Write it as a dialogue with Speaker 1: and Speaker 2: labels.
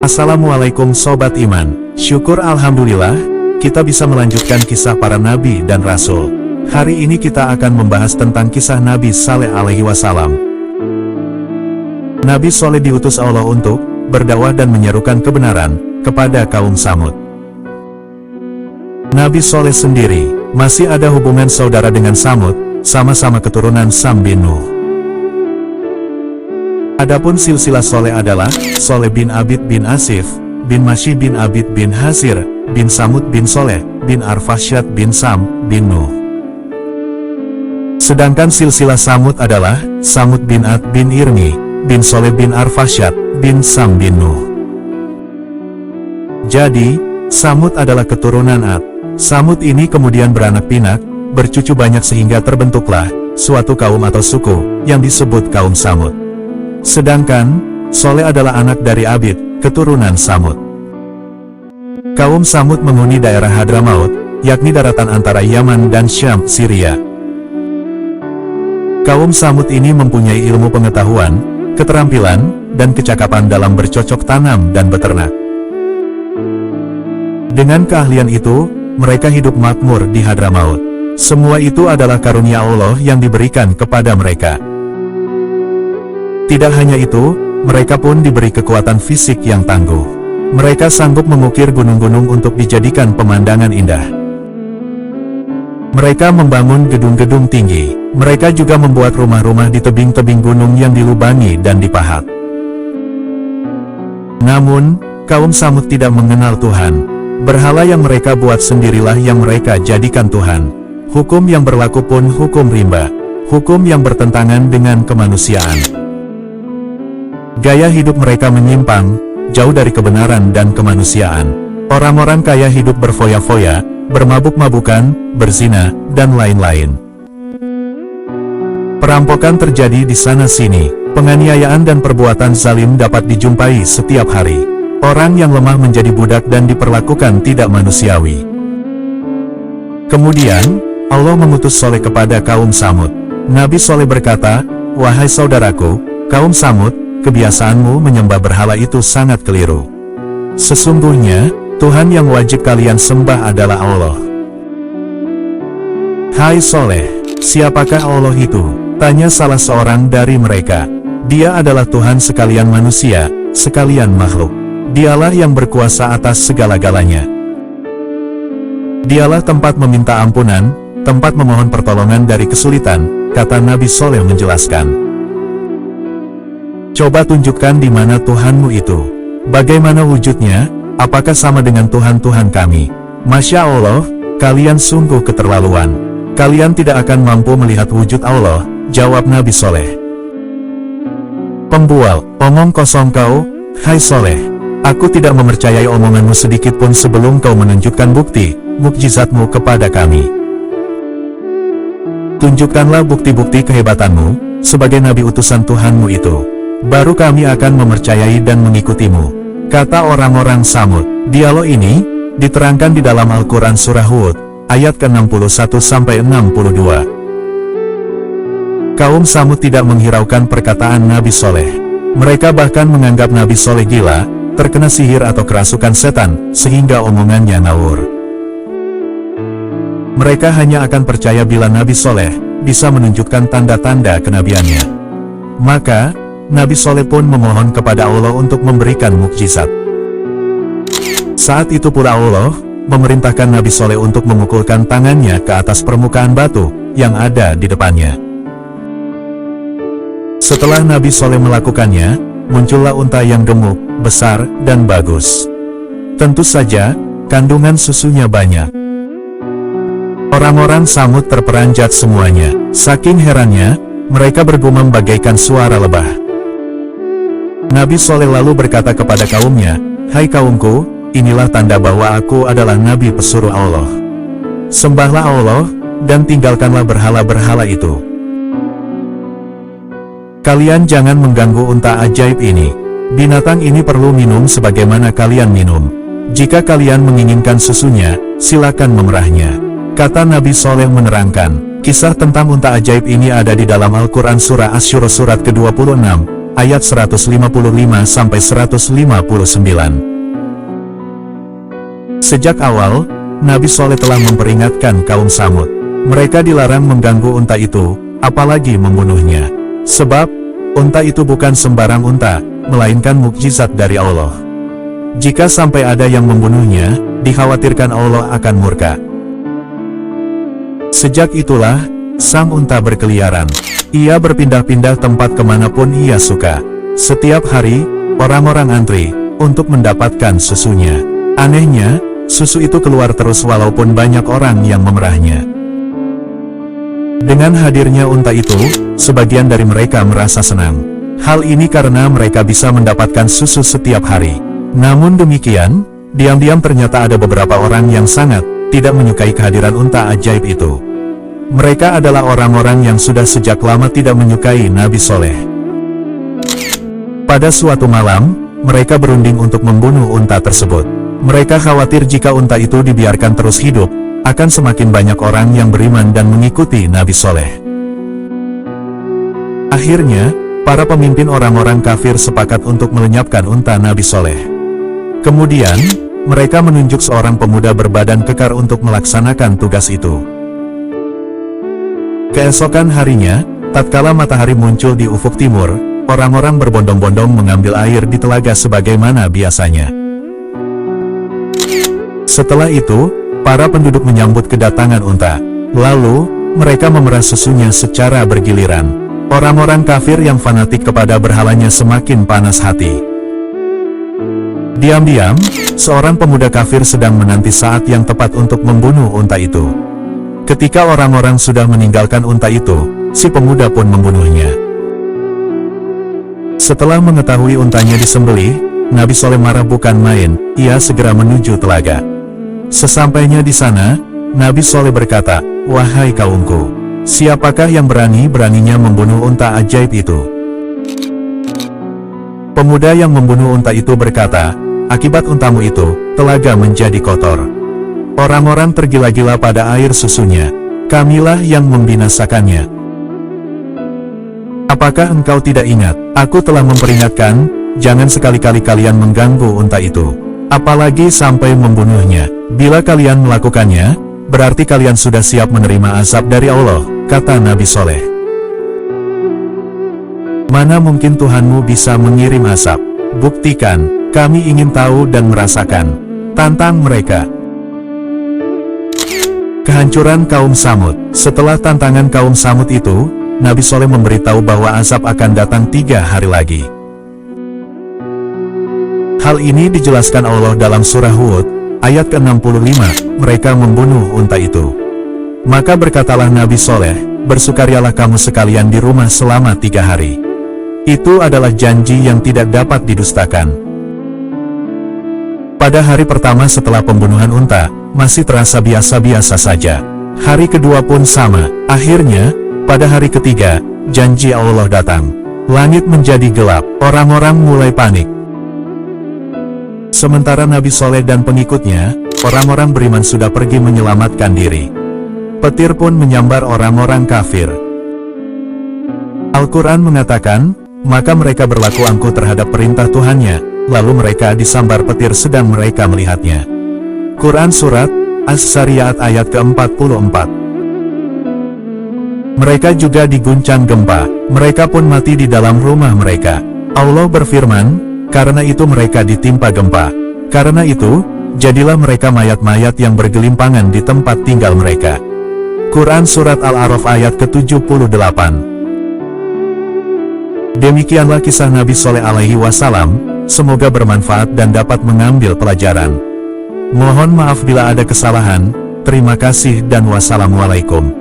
Speaker 1: Assalamualaikum Sobat Iman. Syukur Alhamdulillah, kita bisa melanjutkan kisah para nabi dan rasul. Hari ini kita akan membahas tentang kisah Nabi Saleh alaihi wasallam. Nabi Saleh diutus Allah untuk berdakwah dan menyerukan kebenaran kepada kaum Samud. Nabi Saleh sendiri masih ada hubungan saudara dengan Samud, sama-sama keturunan Sam bin Nuh. Adapun silsilah Saleh adalah Saleh bin Abid bin Asif, bin Masyi bin Abid bin Hasir, bin Samud bin Saleh, bin Arfasyad bin Sam, bin Nuh. Sedangkan silsilah Samud adalah Samud bin Ad bin Irmi, bin Saleh bin Arfasyad, bin Sam bin Nuh. Jadi, Samud adalah keturunan Ad. Samud ini kemudian beranak pinak, bercucu banyak sehingga terbentuklah suatu kaum atau suku yang disebut kaum Samud. Sedangkan, Saleh adalah anak dari Abid, keturunan Samud. Kaum Samud menghuni daerah Hadramaut, yakni daratan antara Yaman dan Syam, Syria. Kaum Samud ini mempunyai ilmu pengetahuan, keterampilan, dan kecakapan dalam bercocok tanam dan beternak. Dengan keahlian itu, mereka hidup makmur di Hadramaut. Semua itu adalah karunia Allah yang diberikan kepada mereka. Tidak hanya itu, mereka pun diberi kekuatan fisik yang tangguh. Mereka sanggup mengukir gunung-gunung untuk dijadikan pemandangan indah. Mereka membangun gedung-gedung tinggi. Mereka juga membuat rumah-rumah di tebing-tebing gunung yang dilubangi dan dipahat. Namun, kaum Samud tidak mengenal Tuhan. Berhala yang mereka buat sendirilah yang mereka jadikan Tuhan. Hukum yang berlaku pun hukum rimba. Hukum yang bertentangan dengan kemanusiaan. Gaya hidup mereka menyimpang, jauh dari kebenaran dan kemanusiaan. Orang-orang kaya hidup berfoya-foya, bermabuk-mabukan, berzina, dan lain-lain. Perampokan terjadi di sana-sini, penganiayaan dan perbuatan zalim dapat dijumpai setiap hari. Orang yang lemah menjadi budak dan diperlakukan tidak manusiawi. Kemudian, Allah mengutus Saleh kepada kaum Samud. Nabi Saleh berkata, "Wahai saudaraku, kaum Samud, kebiasaanmu menyembah berhala itu sangat keliru. Sesungguhnya, Tuhan yang wajib kalian sembah adalah Allah." "Hai Saleh, siapakah Allah itu?" tanya salah seorang dari mereka. "Dia adalah Tuhan sekalian manusia, sekalian makhluk. Dialah yang berkuasa atas segala-galanya. Dialah tempat meminta ampunan, tempat memohon pertolongan dari kesulitan," kata Nabi Saleh menjelaskan. "Coba tunjukkan di mana Tuhanmu itu. Bagaimana wujudnya? Apakah sama dengan Tuhan-Tuhan kami? Masya Allah, kalian sungguh keterlaluan. Kalian tidak akan mampu melihat wujud Allah," jawab Nabi Saleh. "Pembual, omong kosong kau, hai Saleh. Aku tidak mempercayai omonganmu sedikit pun sebelum kau menunjukkan bukti, mukjizatmu kepada kami. Tunjukkanlah bukti-bukti kehebatanmu, sebagai Nabi utusan Tuhanmu itu. Baru kami akan mempercayai dan mengikutimu," kata orang-orang Samud. Dialog ini diterangkan di dalam Al-Quran Surah Hud, ayat ke-61-62. Kaum Samud tidak menghiraukan perkataan Nabi Saleh. Mereka bahkan menganggap Nabi Saleh gila, terkena sihir atau kerasukan setan, sehingga omongannya ngawur. Mereka hanya akan percaya bila Nabi Saleh bisa menunjukkan tanda-tanda kenabiannya. Maka, Nabi Saleh pun memohon kepada Allah untuk memberikan mukjizat. Saat itu pula Allah memerintahkan Nabi Saleh untuk memukulkan tangannya ke atas permukaan batu yang ada di depannya. Setelah Nabi Saleh melakukannya, muncullah unta yang gemuk, besar, dan bagus. Tentu saja, kandungan susunya banyak. Orang-orang Samud terperanjat semuanya. Saking herannya, mereka bergumam bagaikan suara lebah. Nabi Saleh lalu berkata kepada kaumnya, "Hai kaumku, inilah tanda bahwa aku adalah Nabi pesuruh Allah. Sembahlah Allah, dan tinggalkanlah berhala-berhala itu. Kalian jangan mengganggu unta ajaib ini. Binatang ini perlu minum sebagaimana kalian minum. Jika kalian menginginkan susunya, silakan memerahnya," kata Nabi Saleh menerangkan. Kisah tentang unta ajaib ini ada di dalam Al-Quran Surah Asy-Syura surat ke-26, ayat 155-159. Sejak awal, Nabi Soleh telah memperingatkan kaum Tsamud. Mereka dilarang mengganggu unta itu, apalagi membunuhnya. Sebab, unta itu bukan sembarang unta, melainkan mukjizat dari Allah. Jika sampai ada yang membunuhnya, dikhawatirkan Allah akan murka. Sejak itulah, sang unta berkeliaran. Ia berpindah-pindah tempat kemanapun ia suka. Setiap hari, orang-orang antri untuk mendapatkan susunya. Anehnya, susu itu keluar terus walaupun banyak orang yang memerahnya. Dengan hadirnya unta itu, sebagian dari mereka merasa senang. Hal ini karena mereka bisa mendapatkan susu setiap hari. Namun demikian, diam-diam ternyata ada beberapa orang yang sangat tidak menyukai kehadiran unta ajaib itu. Mereka adalah orang-orang yang sudah sejak lama tidak menyukai Nabi Soleh. Pada suatu malam, mereka berunding untuk membunuh unta tersebut. Mereka khawatir jika unta itu dibiarkan terus hidup, akan semakin banyak orang yang beriman dan mengikuti Nabi Soleh. Akhirnya, para pemimpin orang-orang kafir sepakat untuk melenyapkan unta Nabi Soleh. Kemudian, mereka menunjuk seorang pemuda berbadan kekar untuk melaksanakan tugas itu. Keesokan harinya, tatkala matahari muncul di ufuk timur, orang-orang berbondong-bondong mengambil air di telaga sebagaimana biasanya. Setelah itu, para penduduk menyambut kedatangan unta. Lalu, mereka memerah susunya secara bergiliran. Orang-orang kafir yang fanatik kepada berhalanya semakin panas hati. Diam-diam, seorang pemuda kafir sedang menanti saat yang tepat untuk membunuh unta itu. Ketika orang-orang sudah meninggalkan unta itu, si pemuda pun membunuhnya. Setelah mengetahui untanya disembelih, Nabi Soleh marah bukan main, ia segera menuju telaga. Sesampainya di sana, Nabi Soleh berkata, "Wahai kaumku, siapakah yang berani-beraninya membunuh unta ajaib itu?" Pemuda yang membunuh unta itu berkata, "Akibat untamu itu, telaga menjadi kotor. Orang-orang tergila-gila pada air susunya. Kamilah yang membinasakannya. Apakah engkau tidak ingat? Aku telah memperingatkan, jangan sekali-kali kalian mengganggu unta itu. Apalagi sampai membunuhnya. Bila kalian melakukannya, berarti kalian sudah siap menerima azab dari Allah," kata Nabi Soleh. "Mana mungkin Tuhanmu bisa mengirim azab? Buktikan, kami ingin tahu dan merasakan," tantang mereka. Kehancuran kaum Tsamud. Setelah tantangan kaum Tsamud itu, Nabi Soleh memberitahu bahwa azab akan datang 3 hari lagi. Hal ini dijelaskan Allah dalam surah Hud, ayat ke-65, mereka membunuh unta itu. Maka berkatalah Nabi Soleh, "Bersukarialah kamu sekalian di rumah selama 3 hari. Itu adalah janji yang tidak dapat didustakan." Pada hari pertama setelah pembunuhan unta, masih terasa biasa-biasa saja. Hari kedua pun sama. Akhirnya, pada hari ketiga, janji Allah datang. Langit menjadi gelap, orang-orang mulai panik. Sementara Nabi Soleh dan pengikutnya, orang-orang beriman sudah pergi menyelamatkan diri. Petir pun menyambar orang-orang kafir. Al-Quran mengatakan, maka mereka berlaku angkuh terhadap perintah Tuhannya, lalu mereka disambar petir sedang mereka melihatnya. Quran Surat As-Sariyat ayat ke-44. Mereka juga diguncang gempa, mereka pun mati di dalam rumah mereka. Allah berfirman, karena itu mereka ditimpa gempa. Karena itu, jadilah mereka mayat-mayat yang bergelimpangan di tempat tinggal mereka. Quran Surat Al-A'raf ayat ke-78. Demikianlah kisah Nabi Soleh alaihi wasallam, semoga bermanfaat dan dapat mengambil pelajaran. Mohon maaf bila ada kesalahan, terima kasih dan wassalamualaikum.